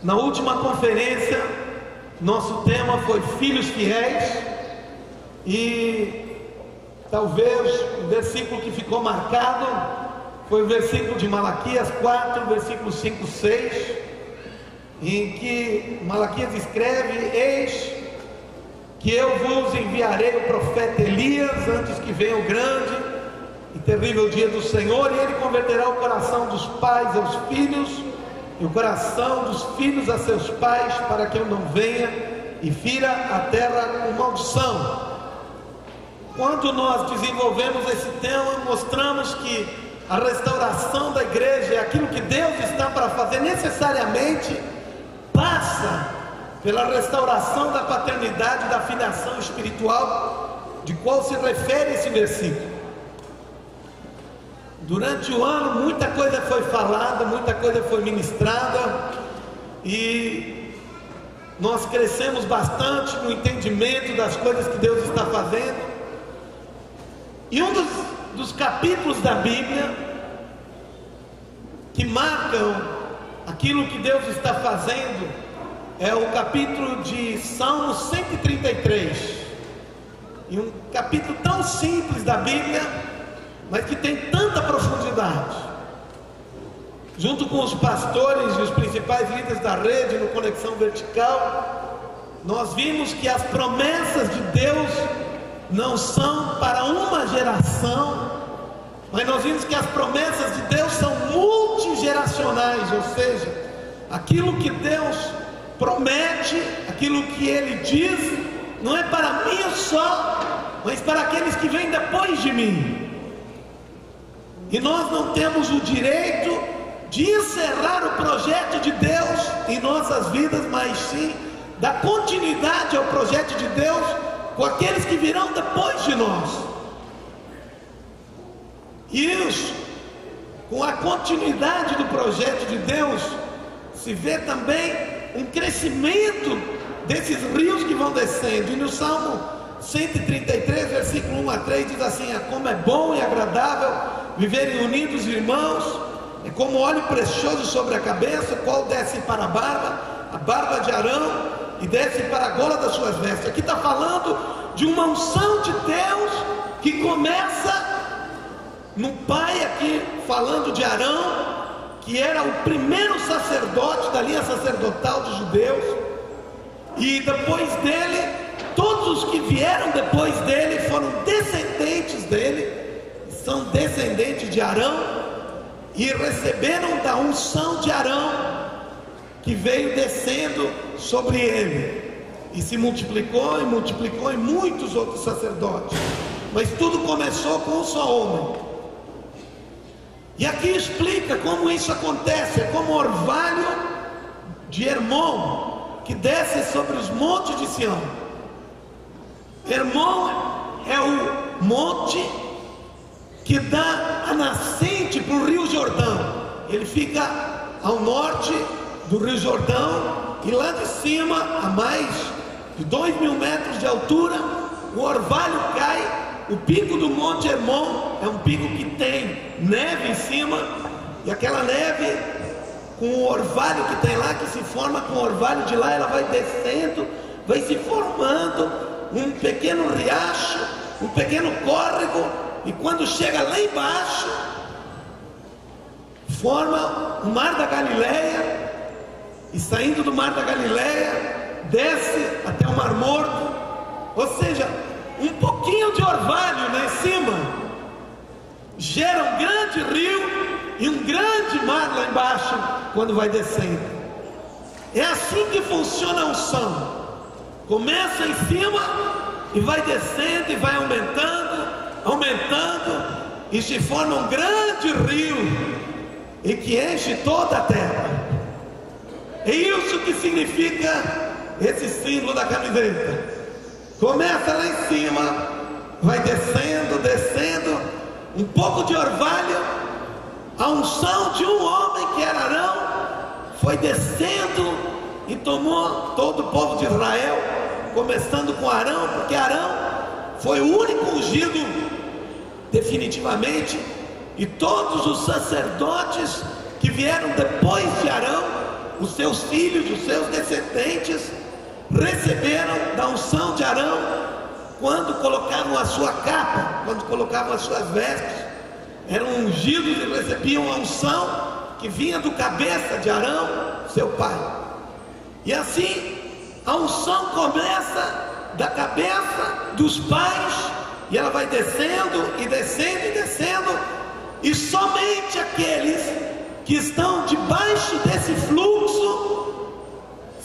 Na última conferência, nosso tema foi Filhos Fiéis, e talvez o versículo que ficou marcado foi o versículo de Malaquias 4, versículos 5 e 6, em que Malaquias escreve: eis que eu vos enviarei o profeta Elias antes que venha o grande e terrível dia do Senhor, e ele converterá o coração dos pais aos filhos e o coração dos filhos a seus pais, para que eu não venha e fira a terra com maldição. Quando nós desenvolvemos esse tema, mostramos que a restauração da igreja é aquilo que Deus está para fazer, necessariamente passa pela restauração da paternidade, da filiação espiritual, de qual se refere esse versículo. Durante o ano muita coisa foi falada, muita coisa foi ministrada, e nós crescemos bastante no entendimento das coisas que Deus está fazendo. E um dos capítulos da Bíblia que marcam aquilo que Deus está fazendo é o capítulo de Salmo 133, e um capítulo tão simples da Bíblia, mas que tem tanta profundidade. Junto com os pastores e os principais líderes da rede no Conexão Vertical, nós vimos que as promessas de Deus não são para uma geração, mas nós vimos que as promessas de Deus são multigeracionais, ou seja, aquilo que Deus promete, aquilo que Ele diz, não é para mim só, mas para aqueles que vêm depois de mim. E nós não temos o direito de encerrar o projeto de Deus em nossas vidas, mas sim dar continuidade ao projeto de Deus com aqueles que virão depois de nós. E isso, com a continuidade do projeto de Deus, se vê também um crescimento desses rios que vão descendo. E no Salmo 133, versículo 1 a 3 diz assim: como é bom e agradável viverem unidos irmãos, é como óleo precioso sobre a cabeça, o qual desce para a barba de Arão, e desce para a gola das suas vestes. Aqui está falando de uma unção de Deus que começa no pai, aqui falando de Arão, que era o primeiro sacerdote da linha sacerdotal dos judeus, e depois dele, todos os que vieram depois dele foram descendentes dele, são descendentes de Arão, e receberam da unção de Arão, que veio descendo sobre ele, e se multiplicou em muitos outros sacerdotes, mas tudo começou com um só homem. E aqui explica como isso acontece. É como o orvalho de Hermon, que desce sobre os montes de Sião. Hermon é o monte que dá a nascente para o Rio Jordão. Ele fica ao norte do Rio Jordão, e lá de cima, a mais de 2.000 metros de altura, o orvalho cai. O pico do Monte Hermon é um pico que tem neve em cima, e aquela neve, com o orvalho que tem lá, que se forma com o orvalho de lá, ela vai descendo, vai se formando um pequeno riacho, um pequeno córrego, e quando chega lá embaixo, forma o Mar da Galileia, e saindo do Mar da Galileia, desce até o Mar Morto. Ou seja, um pouquinho de orvalho lá em cima gera um grande rio e um grande mar lá embaixo quando vai descendo. É assim que funciona a unção. Começa em cima e vai descendo e vai aumentando, e se forma um grande rio e que enche toda a terra. É isso que significa esse símbolo da camiseta. Começa lá em cima, vai descendo, um pouco de orvalho, a unção de um homem que era Arão, foi descendo e tomou todo o povo de Israel, começando com Arão, porque Arão foi o único ungido definitivamente, e todos os sacerdotes que vieram depois de Arão os seus filhos, os seus descendentes, receberam da unção de Arão, quando colocavam a sua capa, quando colocavam as suas vestes, eram ungidos e recebiam a unção que vinha do cabeça de Arão, seu pai. E assim, a unção começa da cabeça dos pais, e ela vai descendo e descendo e descendo, e somente aqueles que estão debaixo desse fluxo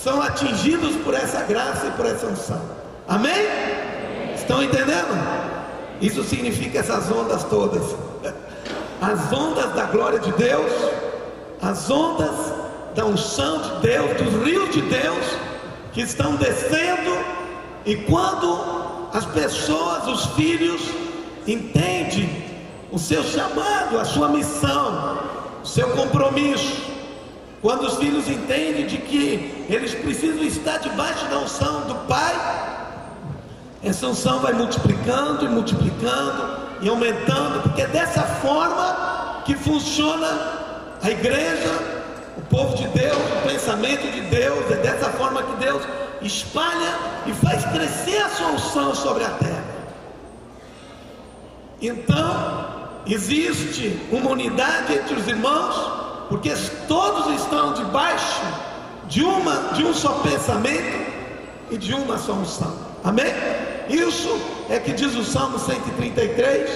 são atingidos por essa graça e por essa unção. Amém? Estão entendendo? Isso significa essas ondas todas, as ondas da glória de Deus, as ondas da unção de Deus, dos rios de Deus que estão descendo. E quando as pessoas, os filhos, entendem o seu chamado, a sua missão, o seu compromisso, quando os filhos entendem de que eles precisam estar debaixo da unção do Pai, essa unção vai multiplicando e multiplicando e aumentando, porque é dessa forma que funciona a igreja, o povo de Deus, o pensamento de Deus. É dessa forma que Deus espalha e faz crescer a sua unção sobre a terra. Então, existe uma unidade entre os irmãos, porque todos estão debaixo de um só pensamento e de uma só unção. Amém? Isso é que diz o Salmo 133.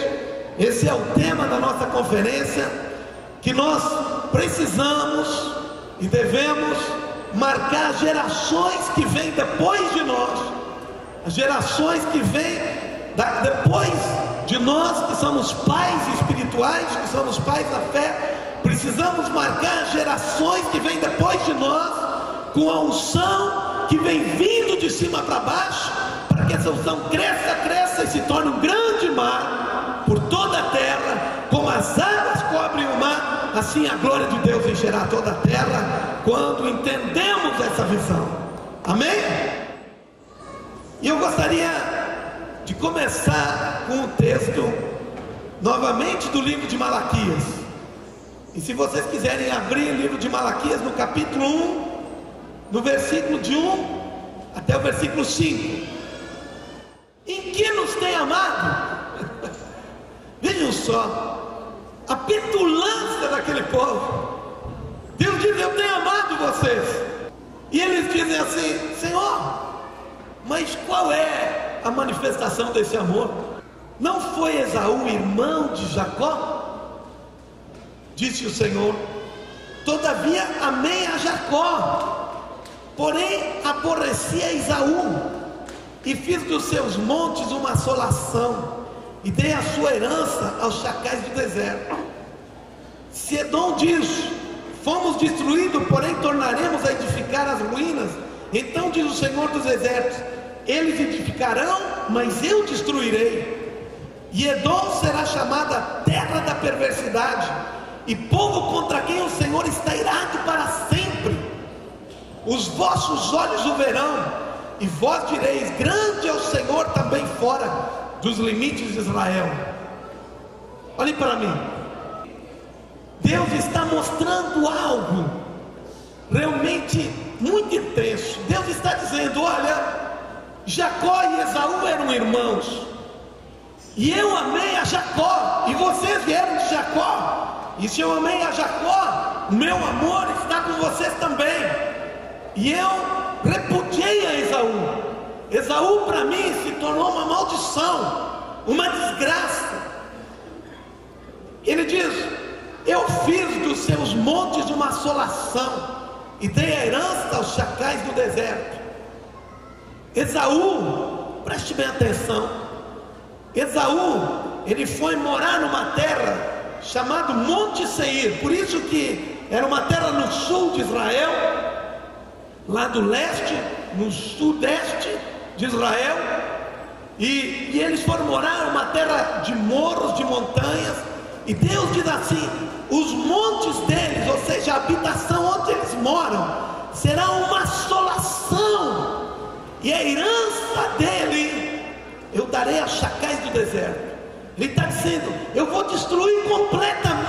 Esse é o tema da nossa conferência, que nós precisamos e devemos marcar gerações que vêm depois de nós, as gerações que vêm depois de nós, que somos pais espirituais, que somos pais da fé. Precisamos marcar gerações que vêm depois de nós com a unção que vem vindo de cima para baixo, para que essa unção cresça, cresça e se torne um grande mar por toda a terra, como as águas cobrem o mar. Assim a glória de Deus encherá toda a terra, quando entendemos essa visão. Amém? E eu gostaria de começar com um texto novamente do livro de Malaquias. E se vocês quiserem abrir o livro de Malaquias no capítulo 1, no versículo de 1 até o versículo 5. Em que nos tem amado? Vejam só a petulância daquele povo. Deus diz: eu tenho amado vocês. E eles dizem assim: Senhor, mas qual é a manifestação desse amor? Não foi Esaú irmão de Jacó? Disse o Senhor: todavia amei a Jacó, porém aborreci a Esaú, e fiz dos seus montes uma assolação, e dei a sua herança aos chacais do deserto. Se Edom diz: fomos destruídos, porém tornaremos a edificar as ruínas, então diz o Senhor dos exércitos: eles edificarão, mas eu destruirei. E Edom será chamada terra da perversidade, e povo contra quem o Senhor está irado para sempre. Os vossos olhos o verão, e vós direis: grande é o Senhor também fora dos limites de Israel. Olhem para mim. Deus está mostrando algo realmente muito intenso. Deus está dizendo: olha, Jacó e Esaú eram irmãos, e eu amei a Jacó, e vocês vieram de Jacó. E se eu amei a Jacó, o meu amor está com vocês também. E eu repudiei a Esaú. Esaú para mim se tornou uma maldição, uma desgraça. Ele diz: eu fiz dos seus montes uma assolação, e dei a herança aos chacais do deserto. Esaú, preste bem atenção, Esaú, ele foi morar numa terra chamada Monte Seir. Por isso que era uma terra no sul de Israel, lá do leste, no sudeste de Israel. E eles foram morar numa terra de morros, de montanhas. E Deus diz assim: os montes deles, ou seja, a habitação onde eles moram, será uma assolação, e a herança dele eu darei aos chacais do deserto. Ele está dizendo: eu vou destruir completamente